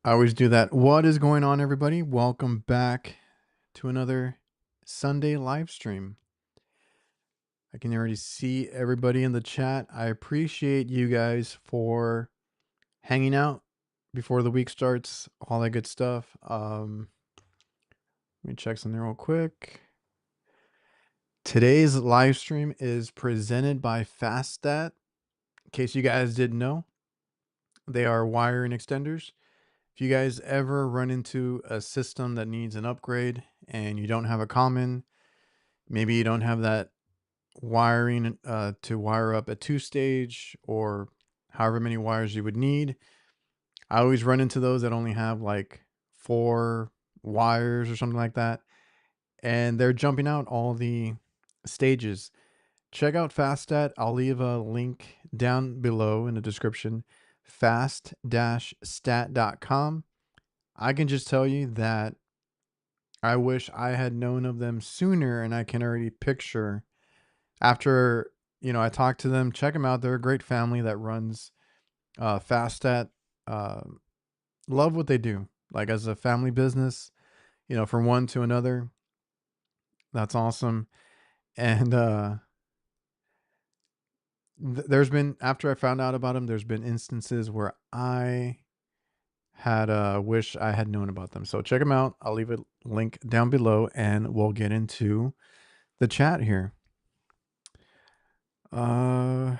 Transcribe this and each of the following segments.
I always do that. What is going on, everybody? Welcome back to another Sunday live stream. I can already see everybody in the chat. I appreciate you guys for hanging out before the week starts, all that good stuff. Let me check something real quick. Today's live stream is presented by FASTSTAT. In case you guys didn't know, they are wiring extenders. If you guys ever run into a system that needs an upgrade and you don't have a common, maybe you don't have that wiring to wire up a 2-stage or however many wires you would need. I always run into those that only have like 4 wires or something like that, and they're jumping out all the stages. Check out FASTSTAT. I'll leave a link down below in the description, fast-stat.com. I can just tell you that I wish I had known of them sooner, and I can already picture after, I talked to them, check them out. They're a great family that runs FASTSTAT. Uh, love what they do. Like as a family business, from one to another. That's awesome. And there's been, after I found out about them, there's been instances where I had wish I had known about them. So check them out. I'll leave a link down below and we'll get into the chat here. I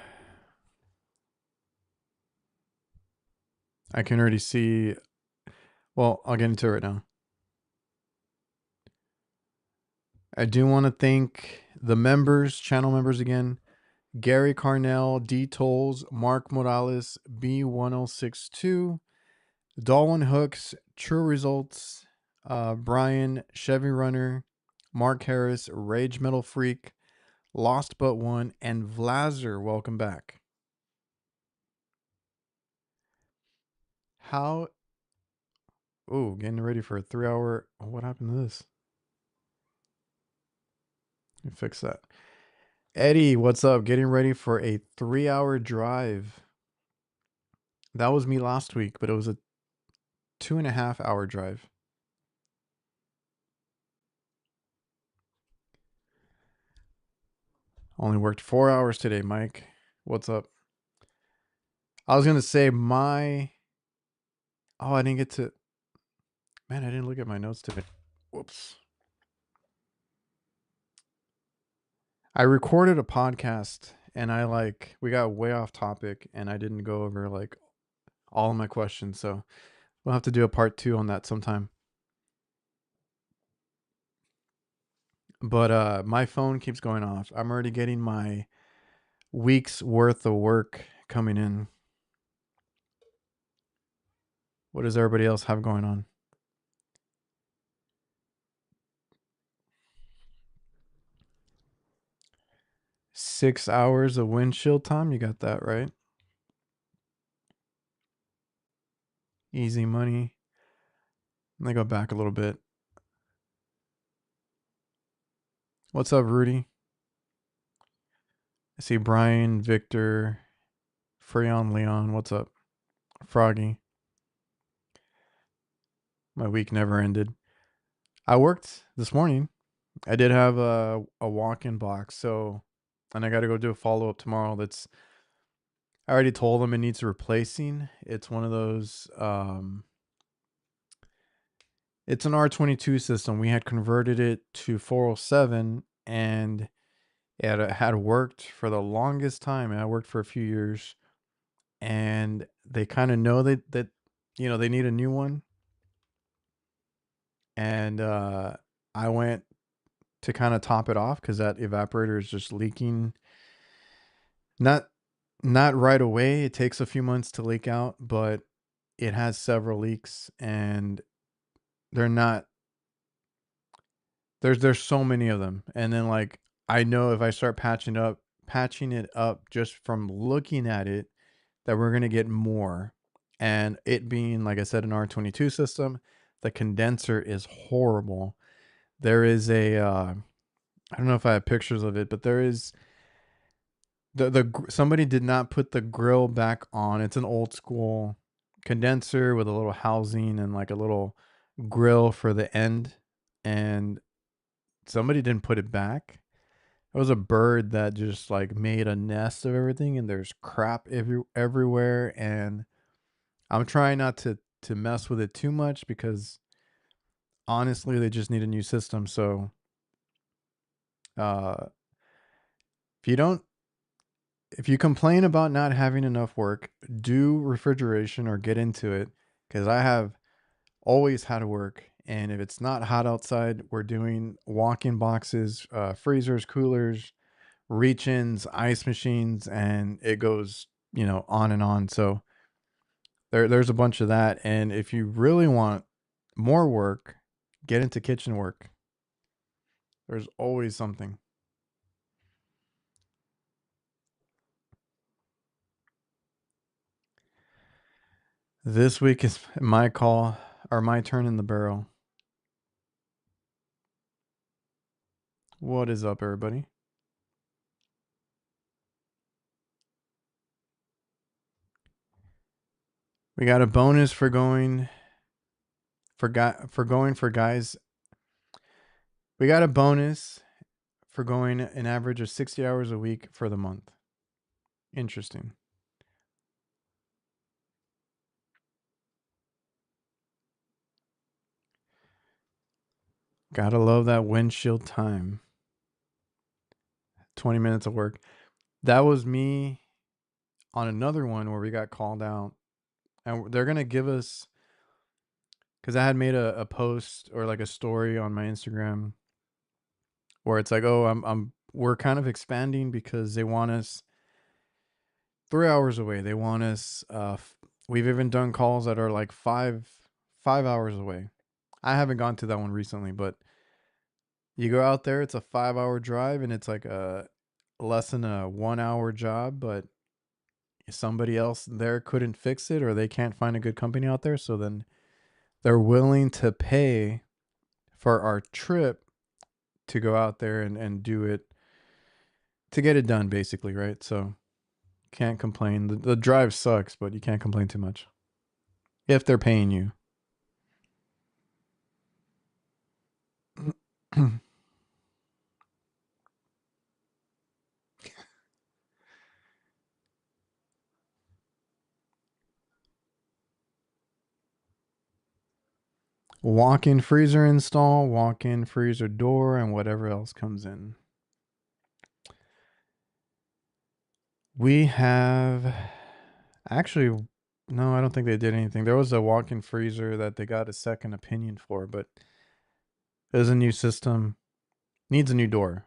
can already see. Well, I'll get into it right now. I do want to thank the members, channel members again. Gary Carnell, D Tolls, Mark Morales, B1062, Darwin Hooks, True Results, Brian, Chevy Runner, Mark Harris, Rage Metal Freak, Lost But One, and Vlazer. Welcome back. How? Oh, getting ready for a 3-hour. What happened to this? Let me fix that. Eddie, what's up? Getting ready for a 3-hour drive. That was me last week, but it was a 2.5-hour drive. Only worked 4 hours today, Mike. What's up? I was gonna say I didn't get to. Man, I didn't look at my notes today. Whoops. I recorded a podcast and we got way off topic and I didn't go over like all of my questions. So we'll have to do a part 2 on that sometime. But my phone keeps going off. I'm already getting my week's worth of work coming in. What does everybody else have going on? 6 hours of windshield time. You got that right. Easy money. Let me go back a little bit. What's up, Rudy? I see Brian, Victor, Freon, Leon. What's up? Froggy. My week never ended. I worked this morning. I did have a walk-in box, and I got to go do a follow-up tomorrow. I already told them it needs replacing. It's one of those, it's an R22 system. We had converted it to 407 and it had worked for the longest time. And I worked for a few years and they kind of know that they need a new one. And I went to kind of top it off because that evaporator is just leaking. Not right away. It takes a few months to leak out, but it has several leaks and they're not there's so many of them. And then like I know if I start patching it up just from looking at it that we're going to get more. And it being, like I said, an R22 system, the condenser is horrible. There is I don't know if I have pictures of it, but there is somebody did not put the grill back on. It's an old school condenser with a little housing and like a little grill for the end, and somebody didn't put it back. It was a bird that just like made a nest of everything, and there's crap everywhere. And I'm trying not to mess with it too much because honestly, they just need a new system. So uh, if you don't, if you complain about not having enough work, do refrigeration or get into it, because I have always had to work. And if it's not hot outside, we're doing walk-in boxes, freezers, coolers, reach-ins, ice machines, and it goes, on and on. So there's a bunch of that. And if you really want more work, get into kitchen work. There's always something. This week is my call, or my turn in the barrel. What is up, everybody? We got a bonus for going for guys. We got a bonus for going an average of 60 hours a week for the month. Interesting. Gotta love that windshield time. 20 minutes of work. That was me on another one where we got called out. And they're going to give us, because I had made a post or like a story on my Instagram where it's like, oh, we're kind of expanding because they want us 3 hours away. They want us, we've even done calls that are like 5 hours away. I haven't gone to that one recently, but you go out there, it's a 5 hour drive, and it's like a less than a 1 hour job, but somebody else there couldn't fix it or they can't find a good company out there. So then they're willing to pay for our trip to go out there and do it, to get it done, basically, right? So can't complain. The drive sucks, but you can't complain too much if they're paying you. Walk-in freezer install, walk-in freezer door, and whatever else comes in. We have actually, no, I don't think they did anything. There was a walk-in freezer that they got a second opinion for, but there's a new system. Needs a new door.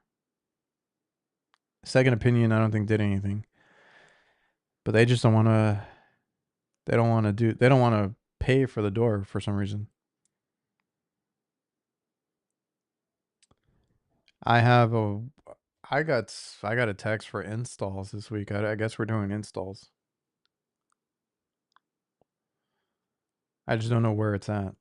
Second opinion, I don't think did anything. But they just don't want to. They don't want to do. They don't want to pay for the door for some reason. I have a. I got a text for installs this week. I guess we're doing installs. I just don't know where it's at.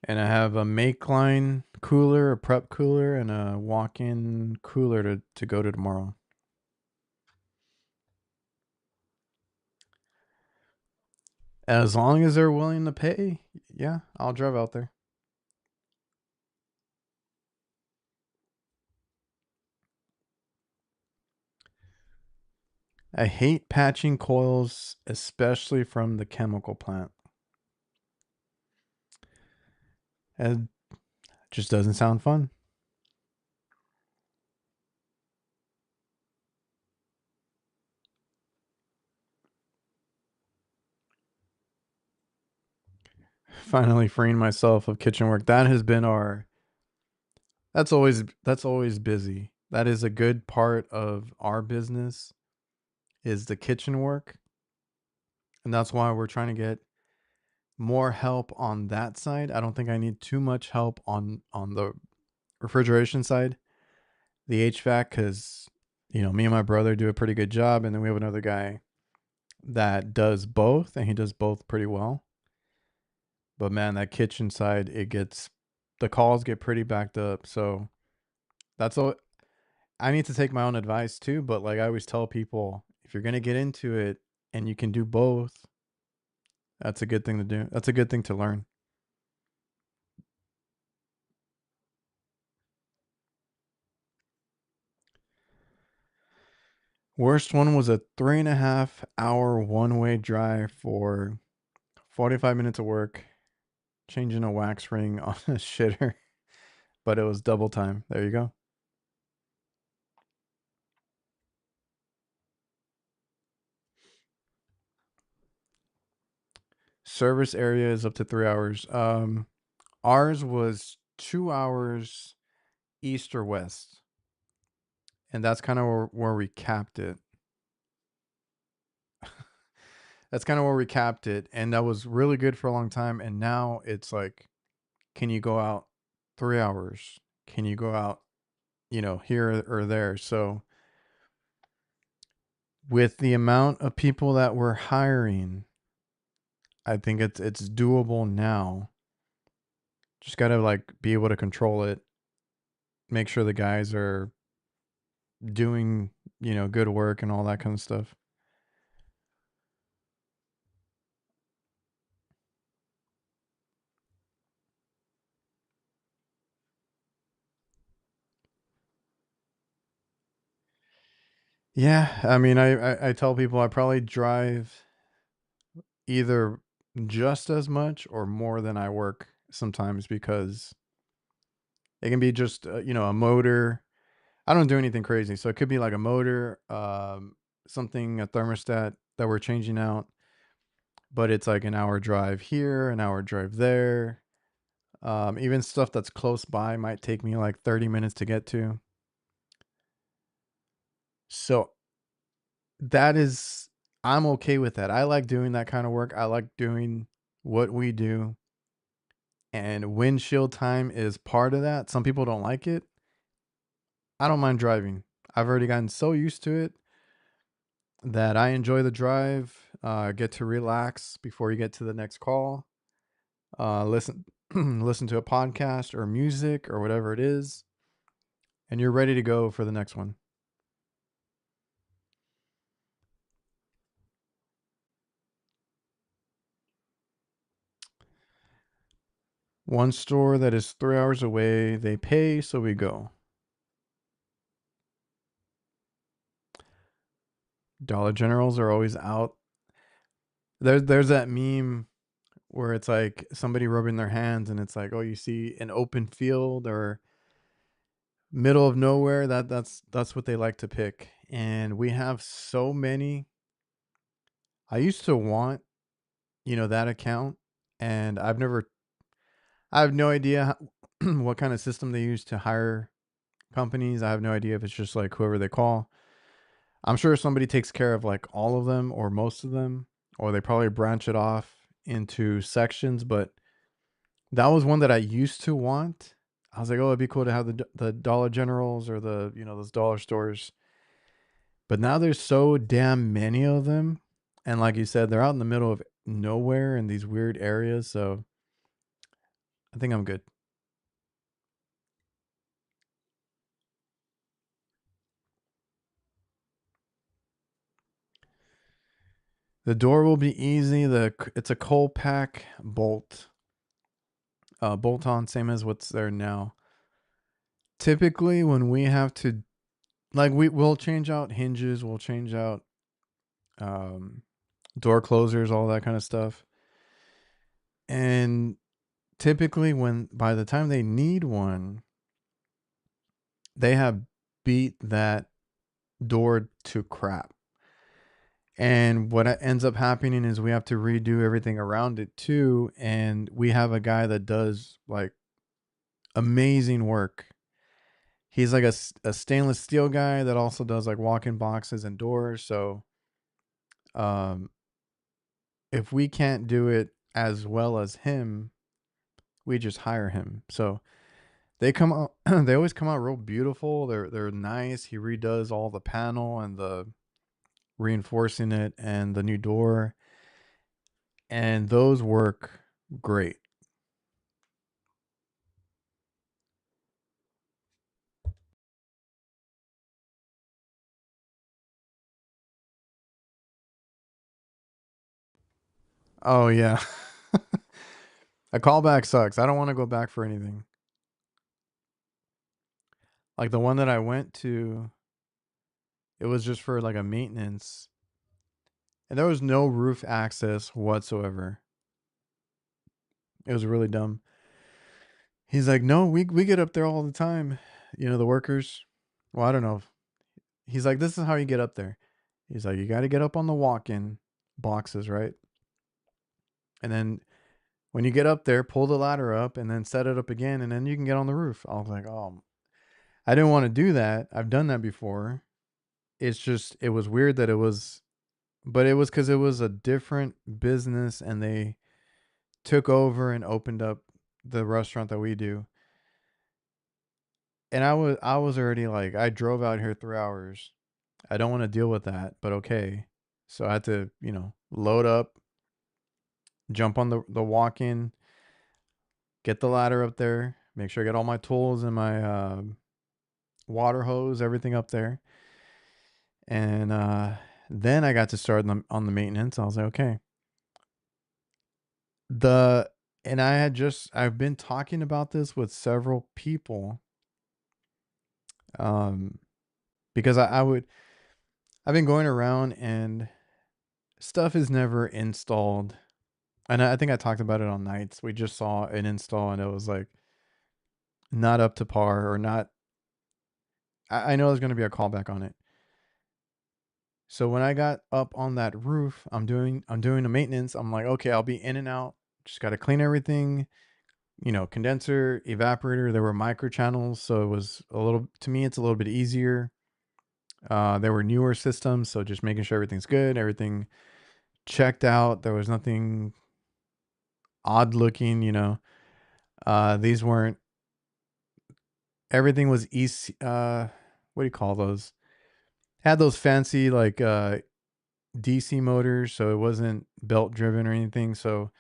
And I have a make line cooler, a prep cooler, and a walk-in cooler to go to tomorrow. As long as they're willing to pay, yeah, I'll drive out there. I hate patching coils, especially from the chemical plant. It just doesn't sound fun. Finally freeing myself of kitchen work. That has been our that's always busy. That is a good part of our business, is the kitchen work. And that's why we're trying to get more help on that side. I don't think I need too much help on the refrigeration side, the HVAC, cuz me and my brother do a pretty good job, and then we have another guy that does both, and he does both pretty well. But man, that kitchen side, the calls get pretty backed up. So that's all. I need to take my own advice too, but like I always tell people, if you're gonna get into it and you can do both, that's a good thing to do. That's a good thing to learn. Worst one was a 3.5 hour one way drive for 45 minutes of work, changing a wax ring on a shitter, but it was double time. There you go. Service area is up to 3 hours. Ours was 2 hours east or west, and that's kind of where we capped it. That's kind of where we capped it, and that was really good for a long time. And now it's like, can you go out 3 hours? Can you go out, here or there? So with the amount of people that we're hiring, I think it's doable now. Just got to like be able to control it, make sure the guys are doing, good work and all that kind of stuff. Yeah, I mean, I tell people I probably drive either just as much or more than I work sometimes because it can be just a motor. I don't do anything crazy, so it could be like a motor, something a thermostat that we're changing out, but it's like an hour drive here, an hour drive there. Even stuff that's close by might take me like 30 minutes to get to. So that is, I'm okay with that. I like doing that kind of work. I like doing what we do, and windshield time is part of that. Some people don't like it. I don't mind driving. I've already gotten so used to it that I enjoy the drive. Get to relax before you get to the next call. Listen, listen to a podcast or music or whatever it is, and you're ready to go for the next one. One store that is 3 hours away. They pay, so we go. Dollar Generals are always out. There's that meme where it's like somebody rubbing their hands, and it's like, oh, you see an open field or middle of nowhere. That's what they like to pick, and we have so many. I used to want, that account, and I have no idea what kind of system they use to hire companies. I have no idea if it's just like whoever they call. I'm sure somebody takes care of like all of them or most of them, or they probably branch it off into sections. But that was one that I used to want. I was like, oh, it'd be cool to have the Dollar Generals or the those dollar stores. But now there's so damn many of them, and like you said, they're out in the middle of nowhere in these weird areas. So I think I'm good. The door will be easy. It's a cold pack bolt on, same as what's there now. Typically, when we have to, like, we'll change out hinges, we'll change out um, door closers, all that kind of stuff. And typically, when by the time they need one, they have beat that door to crap. And what ends up happening is we have to redo everything around it too. And we have a guy that does like amazing work. He's like a stainless steel guy that also does like walk-in boxes and doors. So um, if we can't do it as well as him, we just hire him. So they come out, they always come out real beautiful. They're nice. He redoes all the panel and the reinforcing it and the new door, and those work great. Oh yeah. A callback sucks. I don't want to go back for anything. Like the one that I went to, it was just for like a maintenance, and there was no roof access whatsoever. It was really dumb. He's like, "No, we get up there all the time. You know, the workers." Well, I don't know. He's like, "This is how you get up there." He's like, "You got to get up on the walk-in boxes, right? And then when you get up there, pull the ladder up and then set it up again, and then you can get on the roof." I was like, "Oh, I didn't want to do that. I've done that before. It's just it was weird that it was, but it was because it was a different business and they took over and opened up the restaurant that we do. And I was already like, I drove out here 3 hours. I don't want to deal with that, but okay. So I had to, load up, jump on the walk in, get the ladder up there, make sure I get all my tools and my water hose, everything up there. And then I got to start on the maintenance. I was like, okay. The and I've been talking about this with several people, um, because I've been going around and stuff is never installed. And I think I talked about it on nights. We just saw an install and it was like not up to par or not. I know there's going to be a callback on it. So when I got up on that roof, I'm doing the maintenance. I'm like, okay, I'll be in and out. Just got to clean everything. Condenser, evaporator. There were micro channels, so it was a little. To me, it's a little bit easier. There were newer systems, so just making sure everything's good, everything checked out. There was nothing odd looking. These weren't. Everything was easy. What do you call those? Had those fancy like DC motors, so it wasn't belt driven or anything. So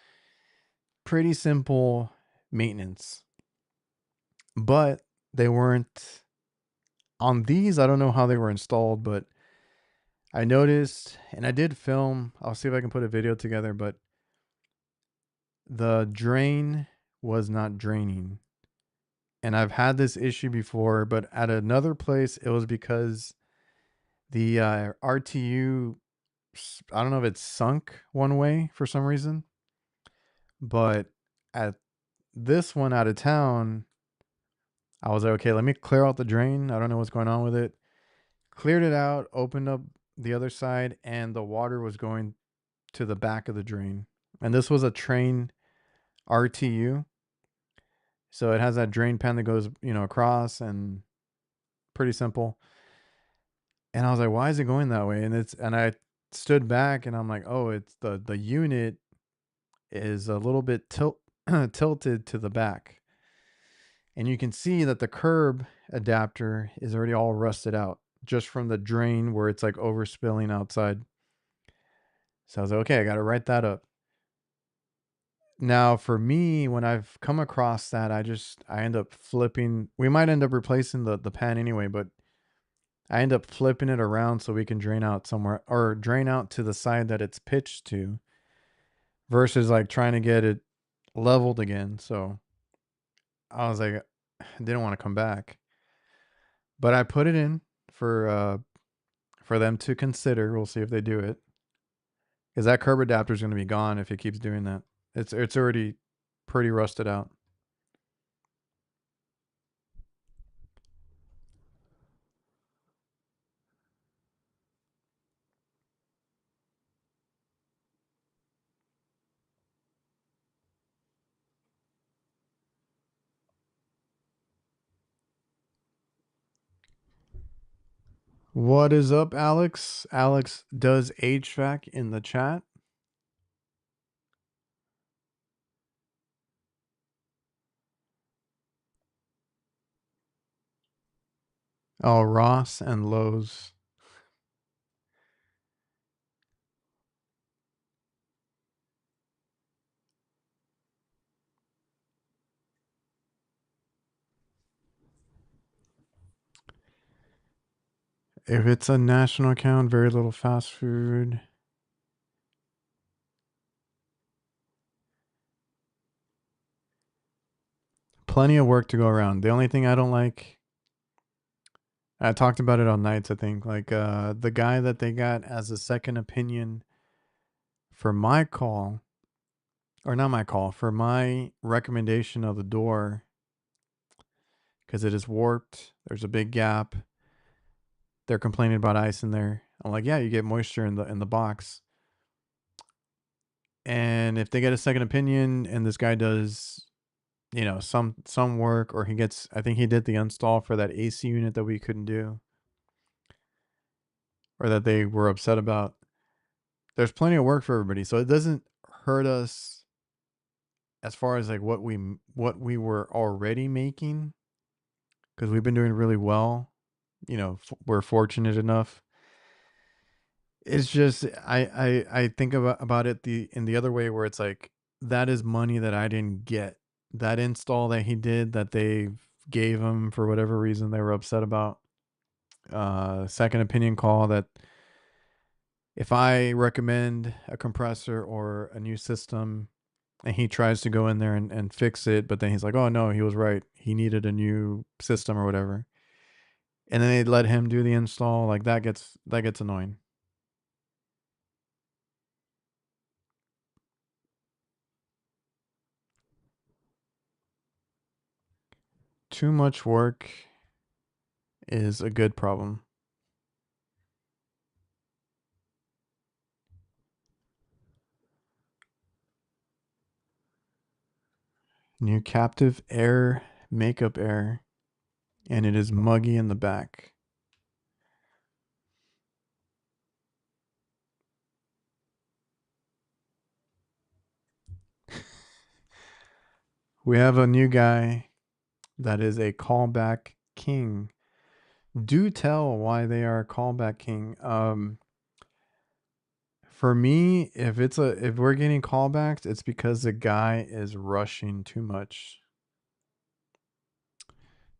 pretty simple maintenance, but they weren't on these. I don't know how they were installed, but I noticed, and I did film. I'll see if I can put a video together, but the drain was not draining. And I've had this issue before, but at another place, it was because the RTU, I don't know if it's sunk one way for some reason, but at this one out of town, I was like, okay, let me clear out the drain. I don't know what's going on with it. Cleared it out, opened up the other side, and the water was going to the back of the drain. And this was a train RTU. So it has that drain pan that goes, across and pretty simple. And I was like, why is it going that way? And I stood back and I'm like, oh, it's the unit is a little bit tilted to the back. And you can see that the curb adapter is already all rusted out just from the drain where it's like overspilling outside. So I was like, okay, I got to write that up. Now, for me, when I've come across that, I end up flipping. We might end up replacing the pan anyway, but I end up flipping it around so we can drain out somewhere or drain out to the side that it's pitched to versus like trying to get it leveled again. So I was like, I didn't want to come back, but I put it in for them to consider. We'll see if they do it because that curb adapter is going to be gone if it keeps doing that. It's already pretty rusted out. What is up, Alex? Alex does HVAC in the chat. Oh, Ross and Lowe's. If it's a national account, very little fast food. plenty of work to go around. The only thing I don't like, I talked about it on nights, I think, like the guy that they got as a second opinion for my call, or not my call, for my recommendation of the door, because it is warped. There's a big gap. They're complaining about ice in there. I'm like, yeah, you get moisture in the box. And if they get a second opinion and this guy does, some work, or he gets, I think he did the install for that AC unit that we couldn't do, or that they were upset about. There's plenty of work for everybody, so it doesn't hurt us as far as like what we were already making, because we've been doing really well. We're fortunate enough. It's just I think about it the other way, where it's like, that is money that I didn't get. That install that he did, that they gave him for whatever reason they were upset about. Second opinion call, that if I recommend a compressor or a new system and he tries to go in there and fix it, but then he's like, oh no, he was right, he needed a new system or whatever, and then they let him do the install, like that gets annoying. Too much work is a good problem. New captive air makeup air, and it is muggy in the back. We have a new guy that is a callback king. Do tell why they are a callback king. For me, if we're getting callbacks, it's because the guy is rushing too much.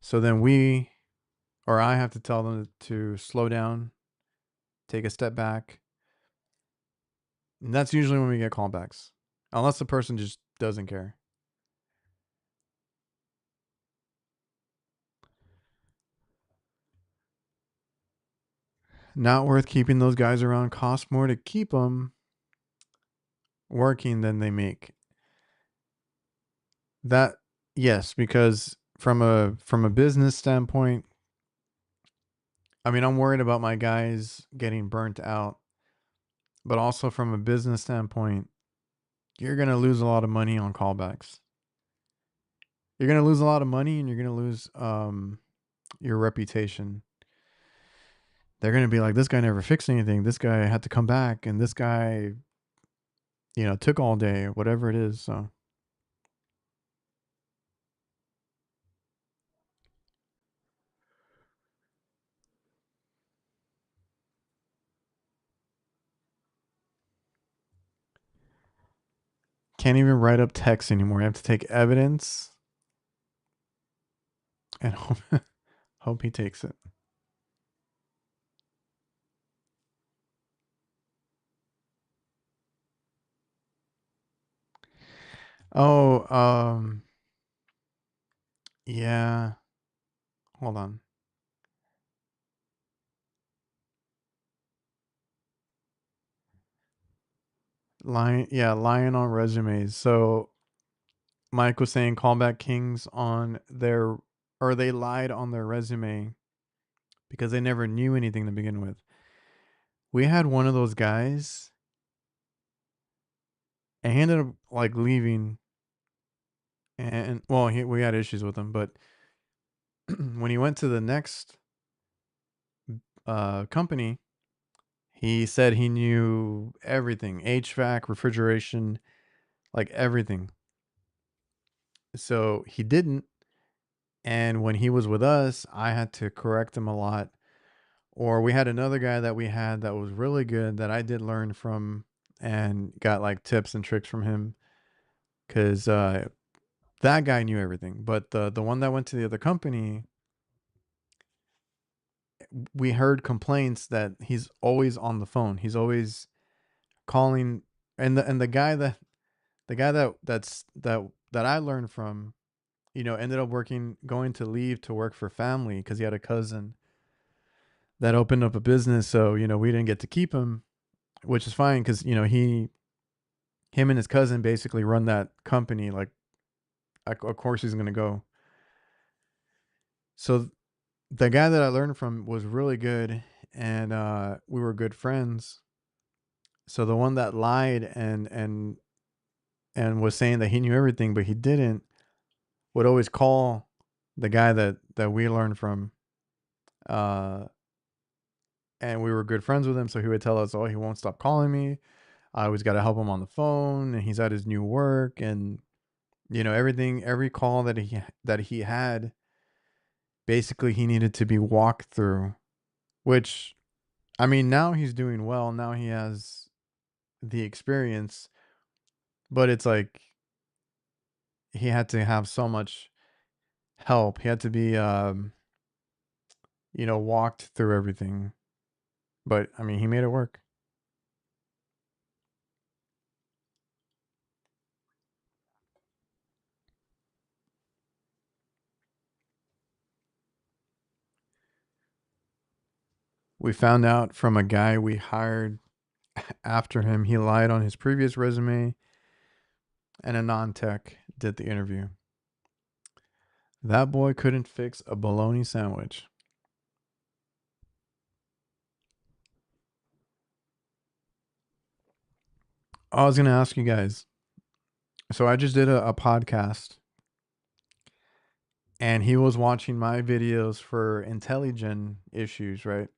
So then I have to tell them to slow down, take a step back. And that's usually when we get callbacks, unless the person just doesn't care. Not worth keeping those guys around. Cost more to keep them working than they make. That, yes, because from a business standpoint, I mean, I'm worried about my guys getting burnt out, but also from a business standpoint, you're going to lose a lot of money on callbacks. You're going to lose a lot of money, and you're going to lose your reputation. They're going to be like, this guy never fixed anything. This guy had to come back, and this guy, took all day, or whatever it is. So can't even write up text anymore. You have to take evidence and hope he takes it. Oh, yeah. Hold on. Lying on resumes. So Mike was saying callback kings or they lied on their resume because they never knew anything to begin with. We had one of those guys, and he ended up like leaving, and well, we had issues with him, but when he went to the next company, he said he knew everything: HVAC, refrigeration, like everything. So he didn't. And when he was with us, I had to correct him a lot. Or we had another guy that we had that was really good that I did learn from and got like tips and tricks from him, because that guy knew everything. But the one that went to the other company, we heard complaints that he's always on the phone. He's always calling, and the guy that I learned from, ended up going to leave to work for family because he had a cousin that opened up a business. So, we didn't get to keep him, which is fine because, him and his cousin basically run that company. Like, of course he's going to go. So the guy that I learned from was really good, and we were good friends. So the one that lied and was saying that he knew everything, but he didn't, would always call the guy that we learned from, uh, and we were good friends with him. So he would tell us, "Oh, he won't stop calling me. I always got to help him on the phone, and he's at his new work, and everything, every call that he had, basically he needed to be walked through." Which, I mean, now he's doing well. Now he has the experience, but it's like he had to have so much help. He had to be, walked through everything. But I mean, he made it work. We found out from a guy we hired after him, he lied on his previous resume, and a non tech did the interview. That boy couldn't fix a bologna sandwich. I was going to ask you guys. So I just did a podcast, and he was watching my videos for IntelliGen issues, right?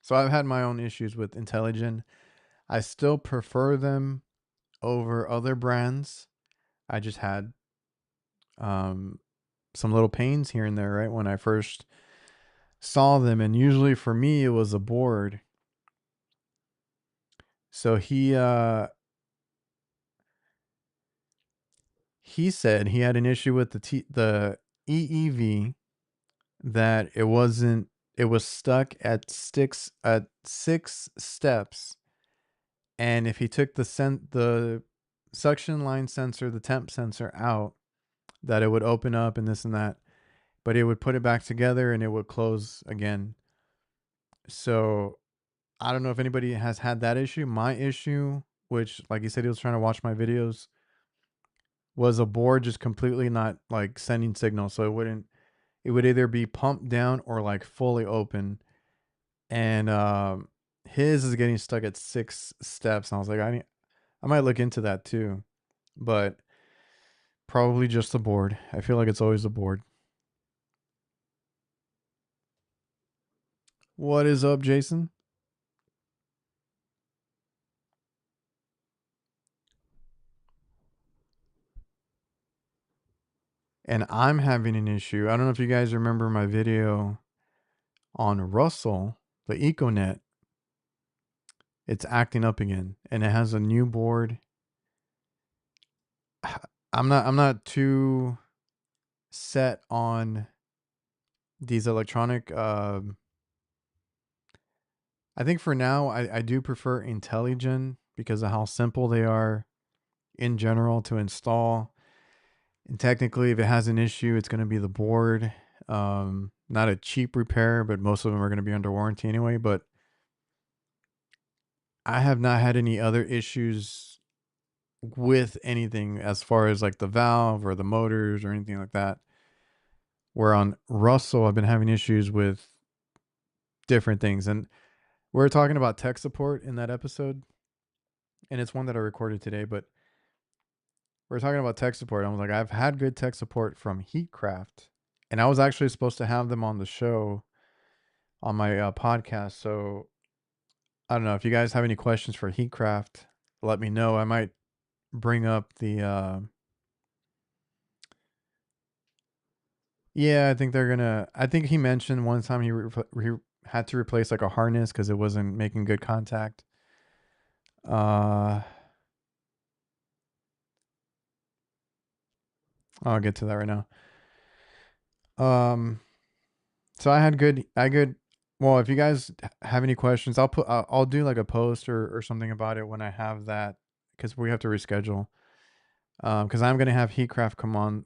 So I've had my own issues with IntelliGen. I still prefer them over other brands. I just had um, some little pains here and there, right? When I first saw them. And usually for me, it was a board. So he said he had an issue with the EEV, that it was stuck at 6 steps, and if he took the suction line sensor, the temp sensor out, that it would open up and this and that, but it would put it back together and it would close again. So I don't know if anybody has had that issue. My issue, which, like you said, he was trying to watch my videos, was a board just completely not like sending signal. So it would either be pumped down or like fully open. And his is getting stuck at 6 steps. And I was like, I might look into that too. But probably just the board. I feel like it's always the board. What is up, Jason? And I'm having an issue. I don't know if you guys remember my video on Russell, the EcoNet. It's acting up again, and it has a new board. I'm not too set on these electronic. I think for now, I do prefer IntelliGen because of how simple they are in general to install. And technically, if it has an issue, it's going to be the board. Not a cheap repair, but most of them are going to be under warranty anyway. But I have not had any other issues with anything as far as like the valve or the motors or anything like that. Where on Russell, I've been having issues with different things. And we're talking about tech support in that episode, and it's one that I recorded today, but we're talking about tech support. I was like, I've had good tech support from Heatcraft, and I was actually supposed to have them on the show on my podcast. So I don't know if you guys have any questions for Heatcraft, let me know. I might bring up the, yeah, I think they're gonna, I think he mentioned one time he had to replace like a harness because it wasn't making good contact. Uh, I'll get to that right now. Um, so well, if you guys have any questions, I'll do like a post or something about it when I have that, because we have to reschedule. Because I'm gonna have Heatcraft come on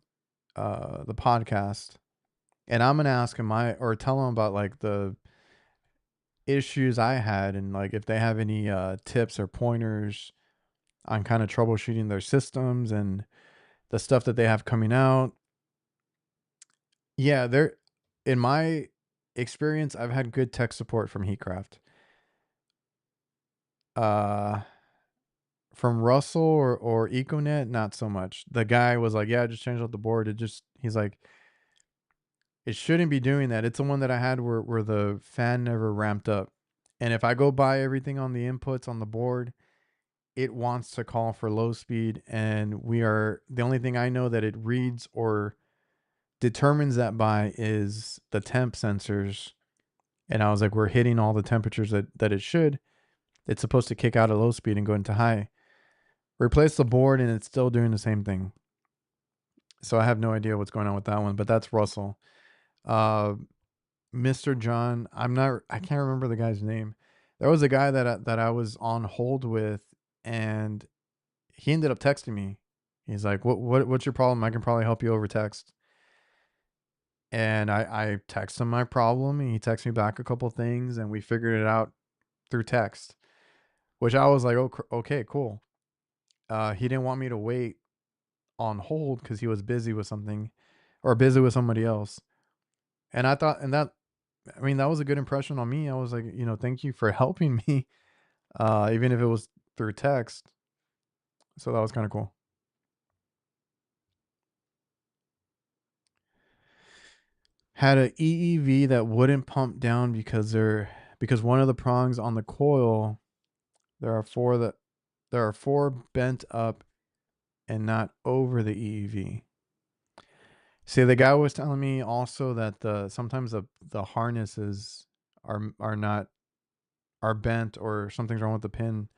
the podcast, and I'm gonna ask him or tell him about like the issues I had, and like if they have any tips or pointers on kind of troubleshooting their systems and the stuff that they have coming out. Yeah, they're in my experience, I've had good tech support from Heatcraft. Uh from Russell or Econet, not so much. The guy was like, "Yeah, just change out the board." He's like, "It shouldn't be doing that." It's the one that I had where the fan never ramped up. And if I go by everything on the inputs on the board, it wants to call for low speed, and we are the only thing I know that it reads or determines that by is the temp sensors. And I was like, we're hitting all the temperatures that it should. It's supposed to kick out at low speed and go into high. Replace the board and it's still doing the same thing. So I have no idea what's going on with that one, but that's Russell. Uh, Mr. John, I can't remember the guy's name. There was a guy that I was on hold with, and he ended up texting me. He's like, what's your problem? I can probably help you over text." And I text him my problem, and he texted me back a couple things, and we figured it out through text, which I was like, "Oh, okay, cool." He didn't want me to wait on hold because he was busy with something or busy with somebody else. And I thought, and that, I mean, that was a good impression on me. I was like, thank you for helping me, even if it was through text. So that was kind of cool. Had a EEV that wouldn't pump down because one of the prongs on the coil, there are four that there are four bent up and not over the EEV. See, the guy was telling me also that sometimes the harnesses are not are bent or something's wrong with the pin.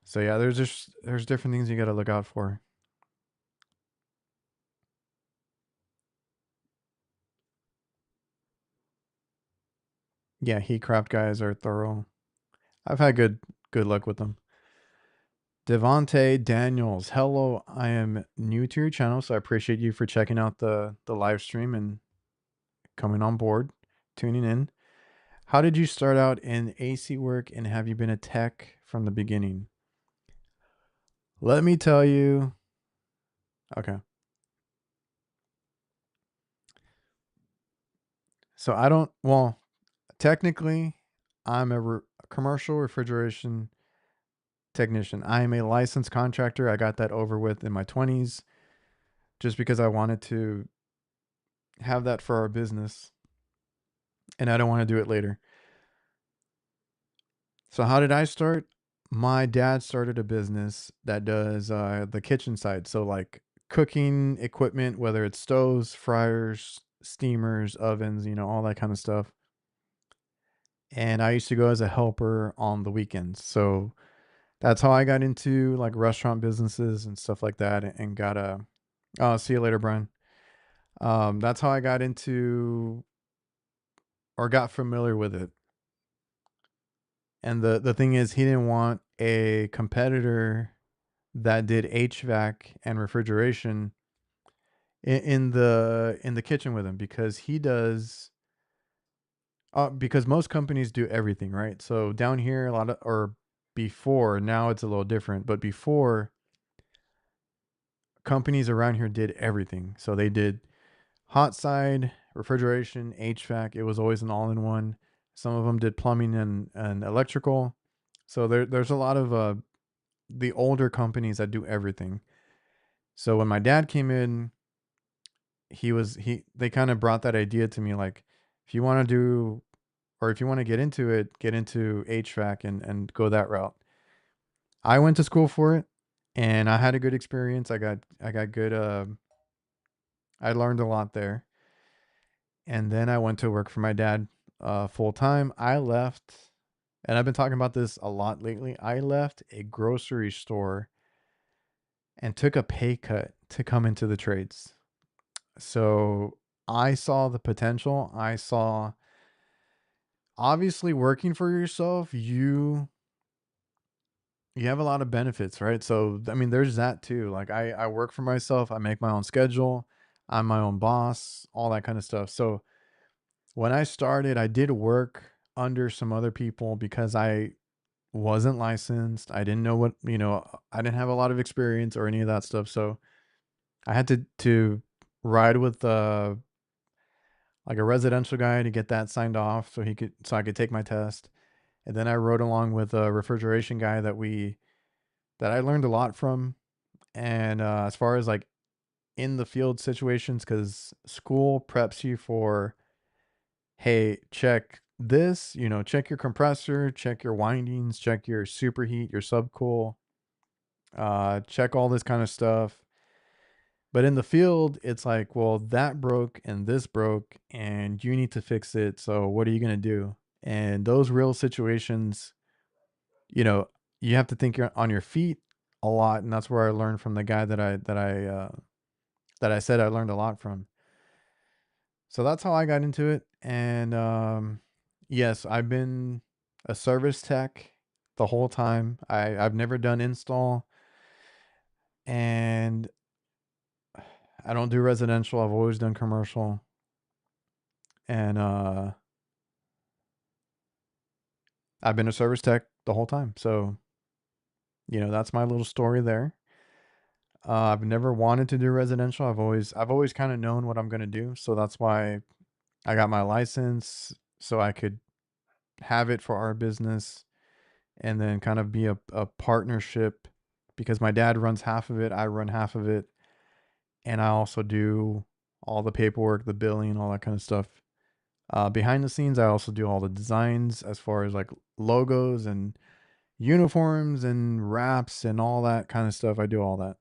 So yeah, there's different things you got to look out for. Yeah, Heatcraft guys are thorough. I've had good luck with them. Devonte Daniels, hello. I am new to your channel, so I appreciate you for checking out the live stream and coming on board, tuning in. How did you start out in AC work, and have you been a tech from the beginning? Let me tell you. Okay. So I don't, well, technically, I'm a commercial refrigeration technician. I am a licensed contractor. I got that over with in my 20s just because I wanted to have that for our business and I don't want to do it later. So, how did I start? My dad started a business that does the kitchen side. So, like cooking equipment, whether it's stoves, fryers, steamers, ovens, all that kind of stuff. And I used to go as a helper on the weekends. So, that's how I got into like restaurant businesses and stuff like that and got a, oh, see you later, Brian. That's how I got into or got familiar with it. And the thing is, he didn't want a competitor that did HVAC and refrigeration in the kitchen with him because he does because most companies do everything, right? So down here a lot of or before, now it's a little different, but before companies around here did everything. So they did hot side, refrigeration, HVAC. It was always an all-in-one. Some of them did plumbing and electrical. So there's a lot of the older companies that do everything. So when my dad came in, he they kind of brought that idea to me like if you want to do or if you want to get into it, get into HVAC and go that route. I went to school for it and I had a good experience. I got good I learned a lot there. And then I went to work for my dad full time. I left, and I've been talking about this a lot lately. I left a grocery store and took a pay cut to come into the trades. So I saw the potential. I saw obviously working for yourself, you have a lot of benefits, right? So I mean, there's that too. Like I work for myself. I make my own schedule. I'm my own boss, all that kind of stuff. So when I started, I did work under some other people because I wasn't licensed. I didn't know what, I didn't have a lot of experience or any of that stuff. So I had to ride with like a residential guy to get that signed off so I could take my test. And then I rode along with a refrigeration guy that I learned a lot from. And as far as like in the field situations, because school preps you for, hey, check this, check your compressor, check your windings, check your superheat, your subcool, check all this kind of stuff. But in the field, it's like, well, that broke and this broke, and you need to fix it. So what are you going to do? And those real situations, you know, you have to think you're on your feet a lot, and that's where I learned from the guy that I said I learned a lot from. So that's how I got into it. And yes, I've been a service tech the whole time. I've never done install, and I don't do residential. I've always done commercial. And I've been a service tech the whole time. So, that's my little story there. I've never wanted to do residential. I've always kind of known what I'm going to do. So that's why I got my license so I could have it for our business and then kind of be a partnership because my dad runs half of it, I run half of it, and I also do all the paperwork, the billing, all that kind of stuff. Behind the scenes, I also do all the designs as far as like logos and uniforms and wraps and all that kind of stuff. I do all that.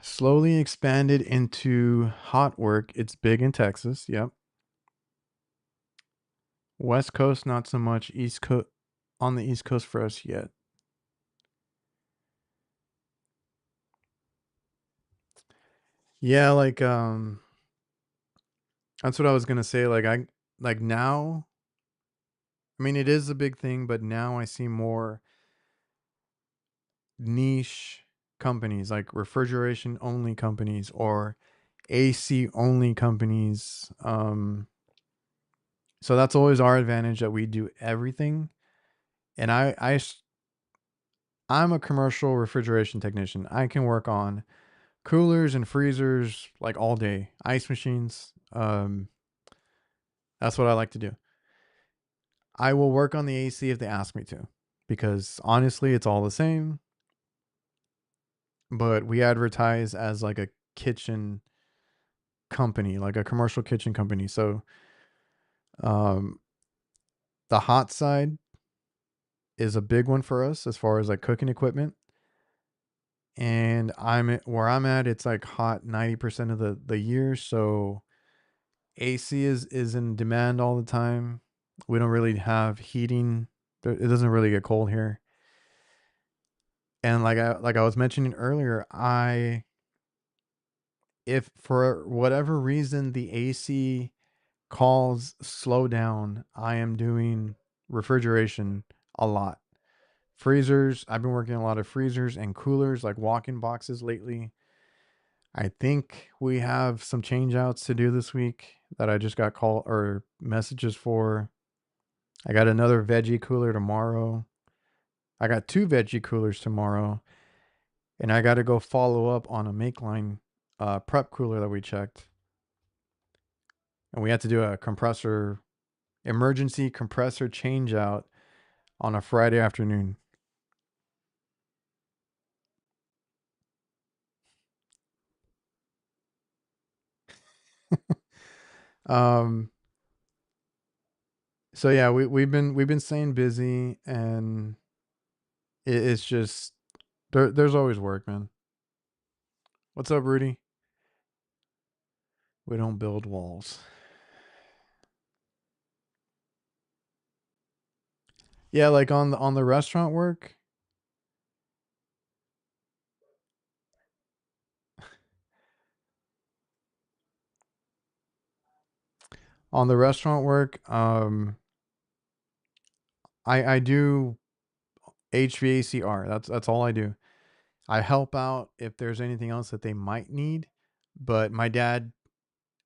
Slowly expanded into hot work. It's big in Texas. Yep. West Coast, not so much. East Coast, on the East Coast for us yet. Yeah, like that's what I was gonna say. Like now. I mean, it is a big thing, but now I see more niche companies, like refrigeration only companies or AC only companies. So that's always our advantage that we do everything. And I'm a commercial refrigeration technician. I can work on coolers and freezers like all day, ice machines. That's what I like to do. I will work on the AC if they ask me to, because honestly, it's all the same. But we advertise as like a kitchen company, like a commercial kitchen company. So, um, the hot side is a big one for us as far as like cooking equipment. And where I'm at, it's like hot 90% of the year. So AC is in demand all the time. We don't really have heating. It doesn't really get cold here. And like I was mentioning earlier, if for whatever reason the AC calls slow down, I am doing refrigeration a lot. Freezers, I've been working a lot of freezers and coolers, like walk-in boxes lately. I think we have some change outs to do this week that I just got call or messages for. I got another veggie cooler tomorrow. I got two veggie coolers tomorrow, and I got to go follow up on a make line prep cooler that we checked, and we had to do a emergency compressor change out on a Friday afternoon. um, so yeah, we've been staying busy, and it's just there's always work, man. What's up, Rudy? We don't build walls. Yeah, like on the restaurant work. On the restaurant work, I do HVACR. That's all I do. I help out if there's anything else that they might need, but my dad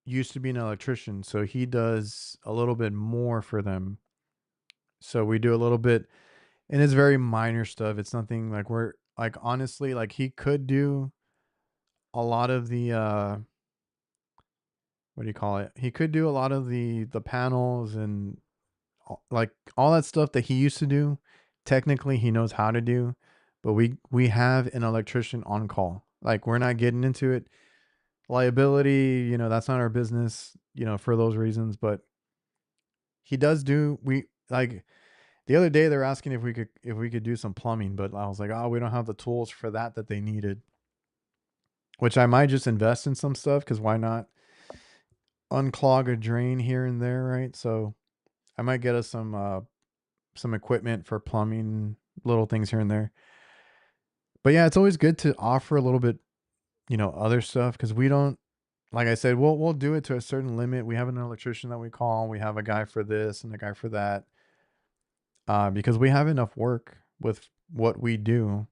used to be an electrician, so he does a little bit more for them. So we do a little bit, and it's very minor stuff. It's nothing like we're like honestly, like he could do a lot of the what do you call it? He could do a lot of the panels and like all that stuff that he used to do. Technically, he knows how to do, but we have an electrician on call. Like we're not getting into it. Liability, that's not our business, for those reasons, but he does do we like the other day they're asking if we could do some plumbing, but I was like, "Oh, we don't have the tools for that they needed." Which I might just invest in some stuff cuz why not unclog a drain here and there, right? So, I might get us some equipment for plumbing, little things here and there. But yeah, it's always good to offer a little bit, other stuff cuz we don't like I said, we'll do it to a certain limit. We have an electrician that we call. We have a guy for this and a guy for that, because we have enough work with what we do.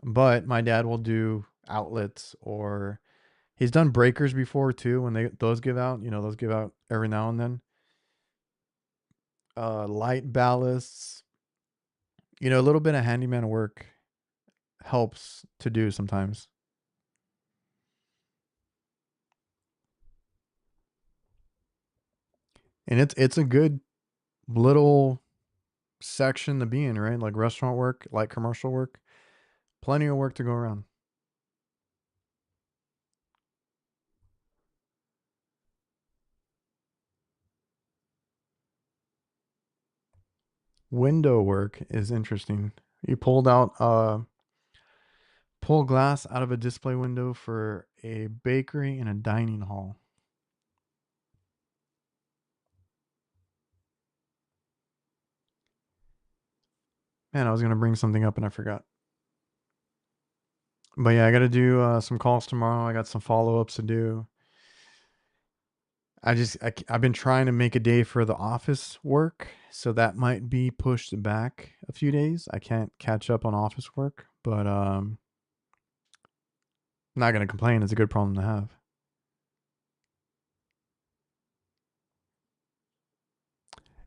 But my dad will do outlets, or he's done breakers before too. When those give out, those give out every now and then. Light ballasts, a little bit of handyman work helps to do sometimes, and it's a good little section to be in, right? Like restaurant work, like commercial work, plenty of work to go around. Window work is interesting. You pull glass out of a display window for a bakery and a dining hall. Man, I was gonna bring something up and I forgot. But yeah, I got to do some calls tomorrow. I got some follow ups to do. I've been trying to make a day for the office work, so that might be pushed back a few days. I can't catch up on office work, but not gonna complain. It's a good problem to have.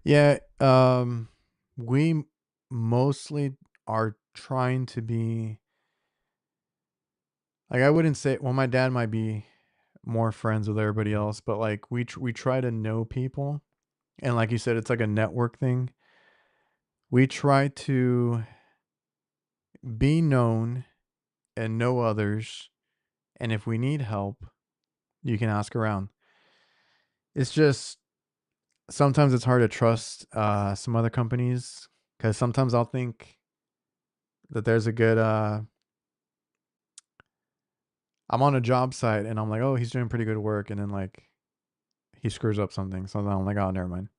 Yeah, we mostly are trying to be like I wouldn't say. Well, my dad might be more friends with everybody else, but like we try to know people, and like you said, it's like a network thing. We try to be known and know others, and if we need help, you can ask around. It's just sometimes it's hard to trust some other companies because sometimes I'll think that there's a good I'm on a job site and I'm like, oh, he's doing pretty good work, and then like he screws up something, so then I'm like, oh, never mind.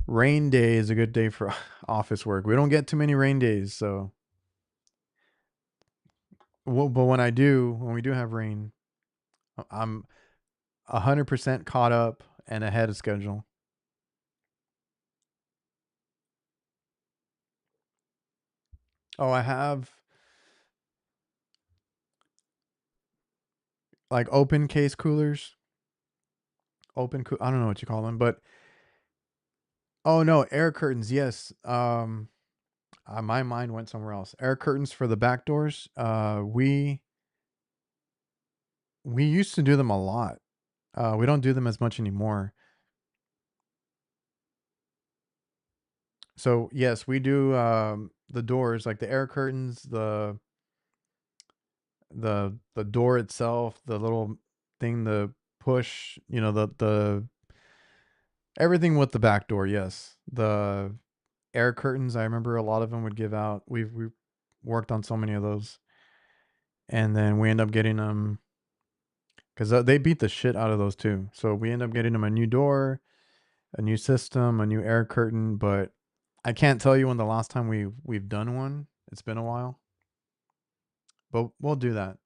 Rain day is a good day for office work. We don't get too many rain days, so well, but when we do have rain, I'm 100% caught up and ahead of schedule. Oh, I have like open case coolers, I don't know what you call them, but oh no, air curtains. Yes. My mind went somewhere else. Air curtains for the back doors. We used to do them a lot. We don't do them as much anymore. So yes, we do the doors, like the air curtains, the door itself, the little thing, the push, the everything with the back door. Yes, the air curtains. I remember a lot of them would give out. We've worked on so many of those, and then we end up getting them because they beat the shit out of those too. So we end up getting them a new door, a new system, a new air curtain. But I can't tell you when the last time we've done one. It's been a while, but we'll do that.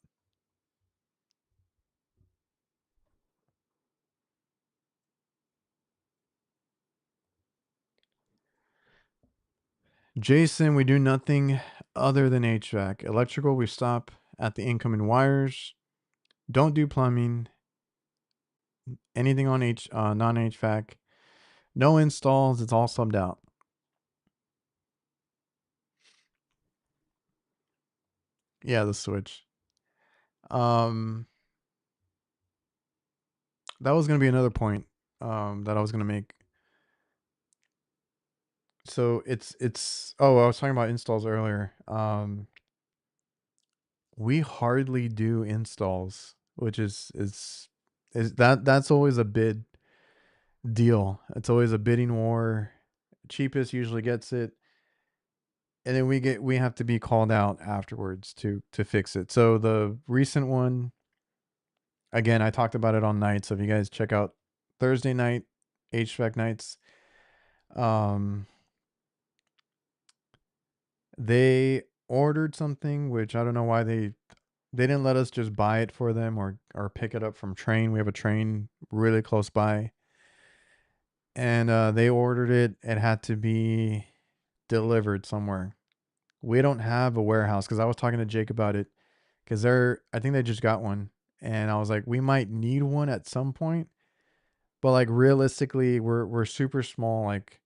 Jason, we do nothing other than HVAC. Electrical, we stop at the incoming wires. Don't do plumbing. Anything on non HVAC. No installs. It's all subbed out. Yeah, the switch. Um, that was gonna be another point that I was gonna make. So it's oh, I was talking about installs earlier. We hardly do installs, which is that's always a bid deal. It's always a bidding war. Cheapest usually gets it, and then we have to be called out afterwards to fix it. So the recent one, again, I talked about it on night. So if you guys check out Thursday night HVAC nights, um, they ordered something which I don't know why they didn't let us just buy it for them or pick it up from Train. We have a Train really close by, and they ordered it. It had to be delivered somewhere. We don't have a warehouse because I was talking to Jake about it because I think they just got one, and I was like, we might need one at some point, but like realistically, we're super small. Like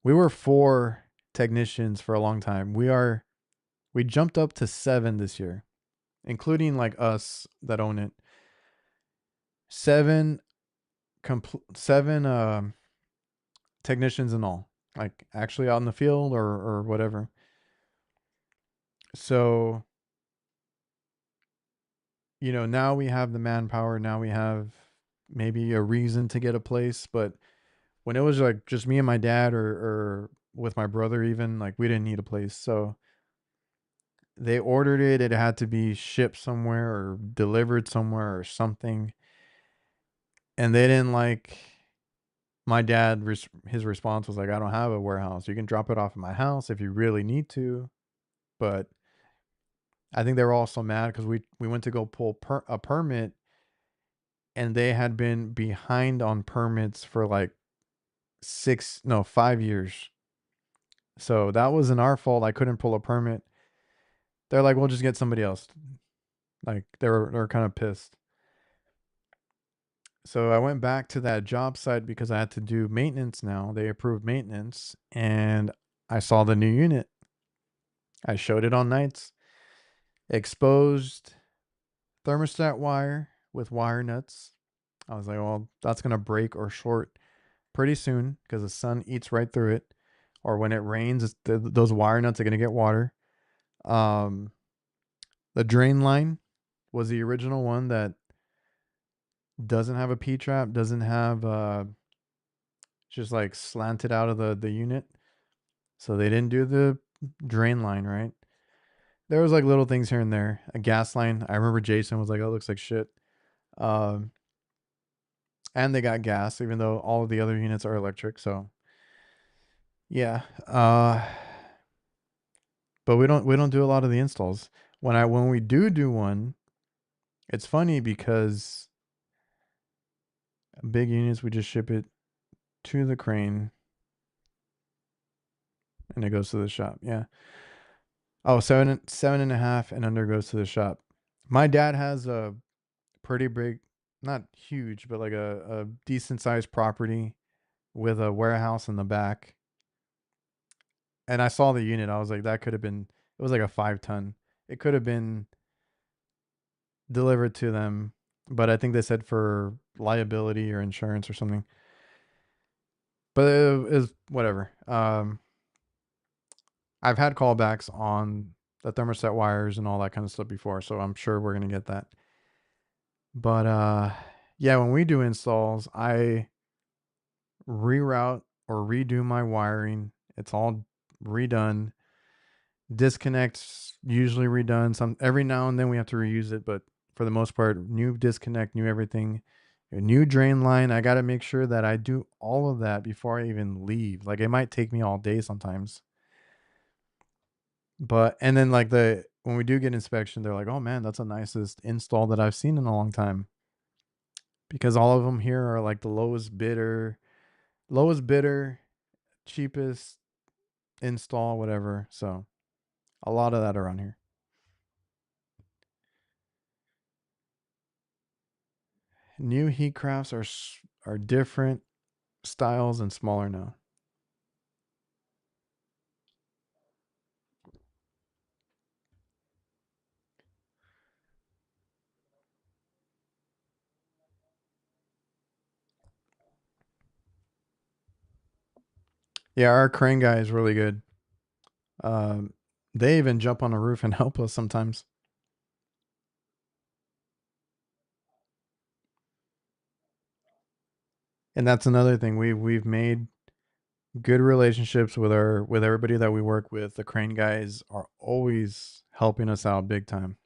we were 4 technicians for a long time. We jumped up to 7 this year, including like us that own it. 7 7 technicians and all, like actually out in the field or whatever. So, now we have the manpower, now we have maybe a reason to get a place, but when it was like just me and my dad or with my brother even, like we didn't need a place. So they ordered it, it had to be shipped somewhere or delivered somewhere or something. And they didn't like my dad his response was like, I don't have a warehouse. You can drop it off at my house if you really need to. But I think they were also mad because we went to go pull a permit, and they had been behind on permits for like 5 years. So that wasn't our fault. I couldn't pull a permit. They're like, we'll just get somebody else. Like they were kind of pissed. So I went back to that job site because I had to do maintenance now. They approved maintenance, and I saw the new unit. I showed it on nights. Exposed thermostat wire with wire nuts. I was like, well, that's going to break or short pretty soon because the sun eats right through it. Or when it rains, those wire nuts are going to get water. Um, the drain line was the original one that doesn't have a P trap, doesn't have just like slanted out of the unit. So they didn't do the drain line right. There was like little things here and there. A gas line. I remember Jason was like, "Oh, it looks like shit." Um, and they got gas, even though all of the other units are electric. So yeah. But we don't do a lot of the installs. When we do one, it's funny because big units we just ship it to the crane and it goes to the shop. Yeah. Oh, 7.5 and under goes to the shop. My dad has a pretty big, not huge, but like a decent sized property with a warehouse in the back. And I saw the unit. I was like, that could have been. It was like a 5 ton. It could have been delivered to them, but I think they said for liability or insurance or something. But it is whatever. I've had callbacks on the thermostat wires and all that kind of stuff before, so I'm sure we're gonna get that. But yeah, when we do installs, I reroute or redo my wiring. It's all redone. Disconnects usually redone. Some every now and then we have to reuse it, but for the most part, new disconnect, new everything. A new drain line. I got to make sure that I do all of that before I even leave. Like it might take me all day sometimes. But and then like when we do get inspection, they're like, "Oh man, that's the nicest install that I've seen in a long time." Because all of them here are like the lowest bidder, cheapest, install, whatever. So a lot of that around here. New heat crafts are different styles and smaller now. Yeah, our crane guy is really good. Um, they even jump on the roof and help us sometimes. And that's another thing we've made good relationships with everybody that we work with. The crane guys are always helping us out big time.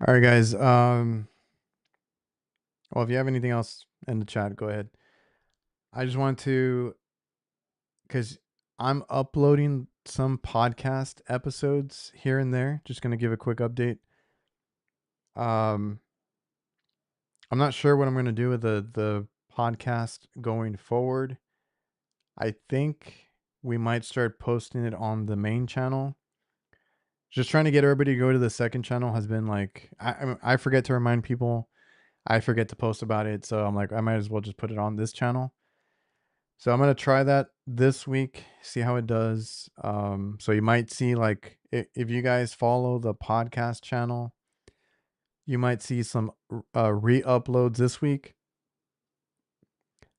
All right, guys. Well, if you have anything else in the chat, go ahead. I just want to, because I'm uploading some podcast episodes here and there. Just gonna give a quick update. Um, I'm not sure what I'm gonna do with the podcast going forward. I think we might start posting it on the main channel. Just trying to get everybody to go to the second channel has been like I forget to remind people. I forget to post about it, so I'm like I might as well just put it on this channel. So I'm gonna try that this week, see how it does. So you might see like if you guys follow the podcast channel, you might see some re-uploads this week.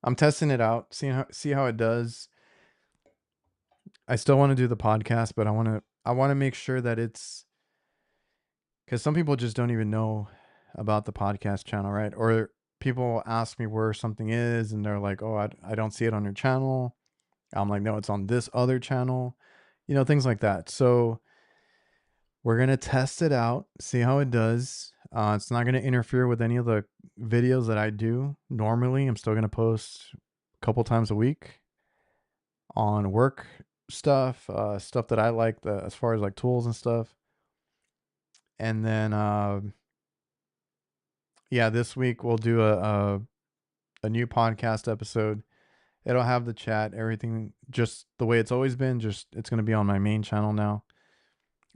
I'm testing it out, see how it does. I still want to do the podcast, but I want to make sure that it's because some people just don't even know about the podcast channel, right? Or people ask me where something is, and they're like, "Oh, I don't see it on your channel." I'm like, "No, it's on this other channel." Things like that. So we're gonna test it out, see how it does. It's not gonna interfere with any of the videos that I do normally. I'm still gonna post a couple times a week on work stuff, stuff that I like, as far as like tools and stuff. And then, yeah, this week we'll do a new podcast episode. It'll have the chat, everything just the way it's always been. Just it's gonna be on my main channel now.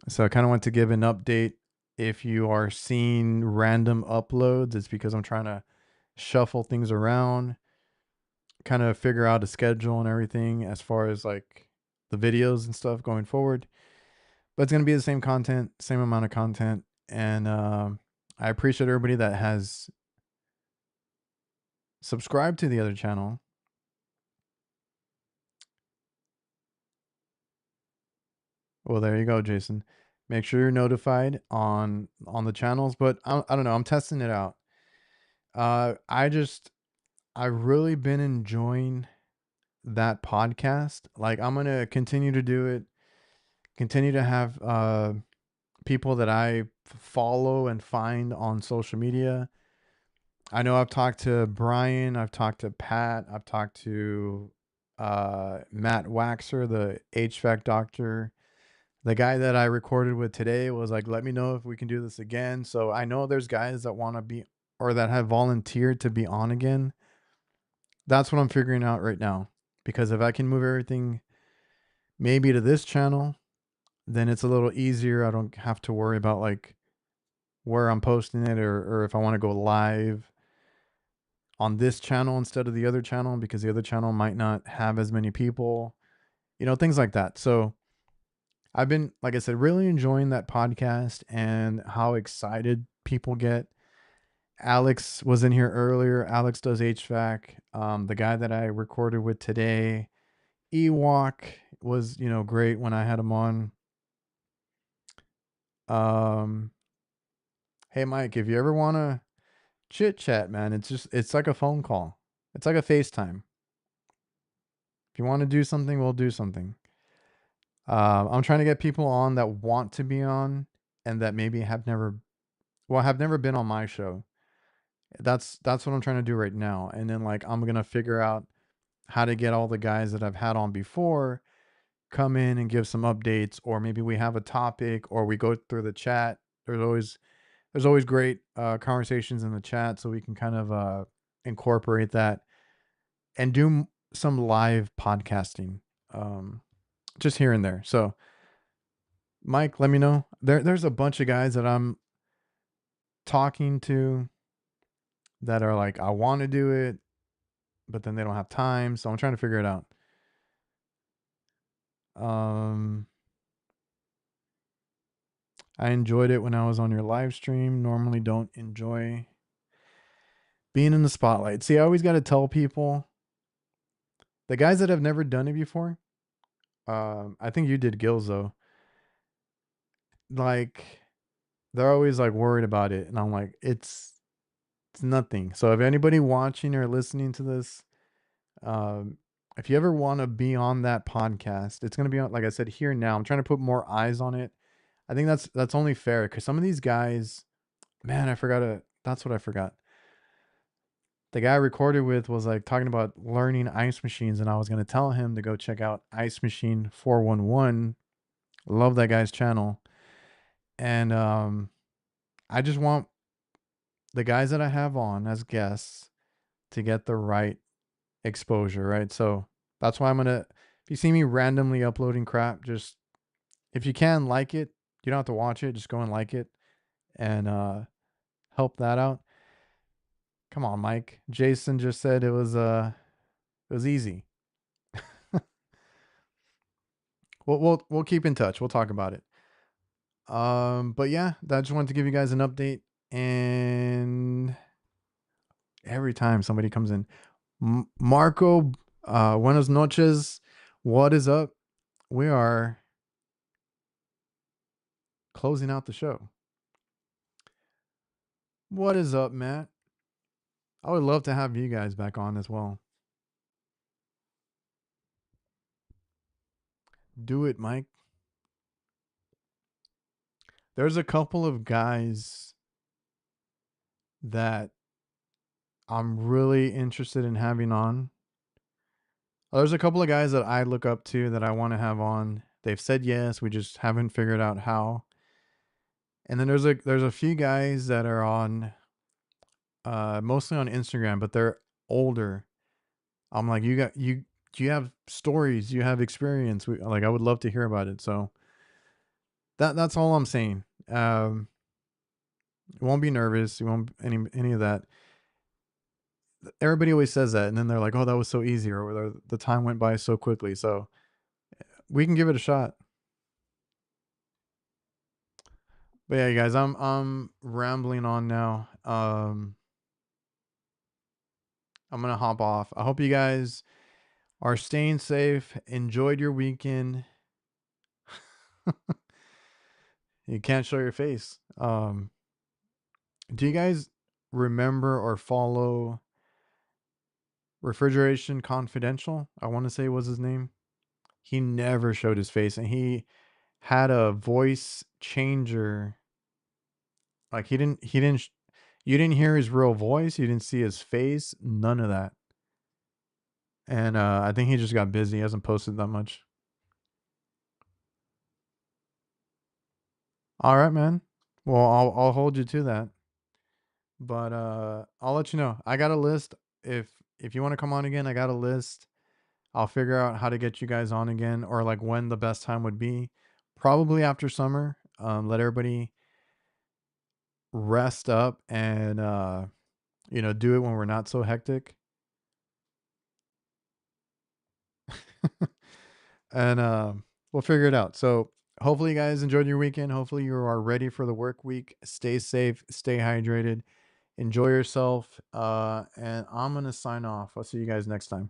So I kind of want to give an update. If you are seeing random uploads, it's because I'm trying to shuffle things around, kind of figure out a schedule and everything as far as like the videos and stuff going forward. But it's going to be the same content, same amount of content. And I appreciate everybody that has subscribed to the other channel. Well, there you go, Jason. Make sure you're notified on the channels. But I don't know. I'm testing it out. I've really been enjoying that podcast. Like I'm gonna continue to do it. Continue to have people that I follow and find on social media. I know I've talked to Brian. I've talked to Pat. I've talked to Matt Waxer, the HVAC doctor. The guy that I recorded with today was like, "Let me know if we can do this again." So I know there's guys that want to be or that have volunteered to be on again. That's what I'm figuring out right now. Because if I can move everything maybe to this channel, then it's a little easier. I don't have to worry about like where I'm posting it or if I want to go live on this channel instead of the other channel because the other channel might not have as many people, things like that. So I've been, like I said, really enjoying that podcast and how excited people get. Alex was in here earlier. Alex does HVAC. The guy that I recorded with today, Ewok, was, great when I had him on. Um, hey Mike, if you ever want to chit chat, man, it's like a phone call. It's like a FaceTime. If you want to do something, we'll do something. I'm trying to get people on that want to be on and that maybe have never been on my show. That's what I'm trying to do right now. And then like I'm gonna figure out how to get all the guys that I've had on before come in and give some updates, or maybe we have a topic, or we go through the chat. There's always great conversations in the chat, so we can kind of incorporate that and do some live podcasting, um, just here and there. So, Mike, let me know. There's a bunch of guys that I'm talking to that are like, I want to do it, but then they don't have time. So I'm trying to figure it out. Um, I enjoyed it when I was on your live stream. Normally don't enjoy being in the spotlight. See, I always got to tell people, the guys that have never done it before. I think you did Gills though. Like, they're always like worried about it, and I'm like, it's nothing. So if anybody watching or listening to this, um, if you ever want to be on that podcast, it's gonna be on, like I said, here now. I'm trying to put more eyes on it. I think that's only fair because some of these guys, man, I forgot to. That's what I forgot. The guy I recorded with was like talking about learning ice machines, and I was gonna tell him to go check out Ice Machine 411. Love that guy's channel, and I just want the guys that I have on as guests to get the right exposure, right? So that's why I'm gonna. If you see me randomly uploading crap, just if you can like it, you don't have to watch it. Just go and like it and help that out. Come on, Mike. Jason just said it was easy. We'll keep in touch. We'll talk about it. But yeah, I just wanted to give you guys an update. And every time somebody comes in, Marco, buenas noches. What is up? We are closing out the show. What is up, Matt? I would love to have you guys back on as well. Do it, Mike. There's a couple of guys that I'm really interested in having on. There's a couple of guys that I look up to that I want to have on. They've said yes, we just haven't figured out how. And then there's a few guys that are on mostly on Instagram, but they're older. I'm like, you have stories, you have experience. Like, I would love to hear about it. So that's all I'm saying. You won't be nervous. You won't any of that. Everybody always says that, and then they're like, "Oh, that was so easy," or the time went by so quickly. So we can give it a shot. But yeah, you guys, I'm rambling on now. I'm gonna hop off. I hope you guys are staying safe. Enjoyed your weekend. You can't show your face. Do you guys remember or follow Refrigeration Confidential? I want to say was his name. He never showed his face, and he had a voice changer. Like, you didn't hear his real voice, you didn't see his face, none of that. And I think he just got busy. He hasn't posted that much. All right, man. Well, I'll hold you to that. But I'll let you know. I got a list. If you want to come on again, I got a list. I'll figure out how to get you guys on again, or like when the best time would be. Probably after summer. Let everybody rest up and do it when we're not so hectic. And we'll figure it out. So hopefully you guys enjoyed your weekend. Hopefully you are ready for the work week. Stay safe, stay hydrated, enjoy yourself. And I'm gonna sign off. I'll see you guys next time.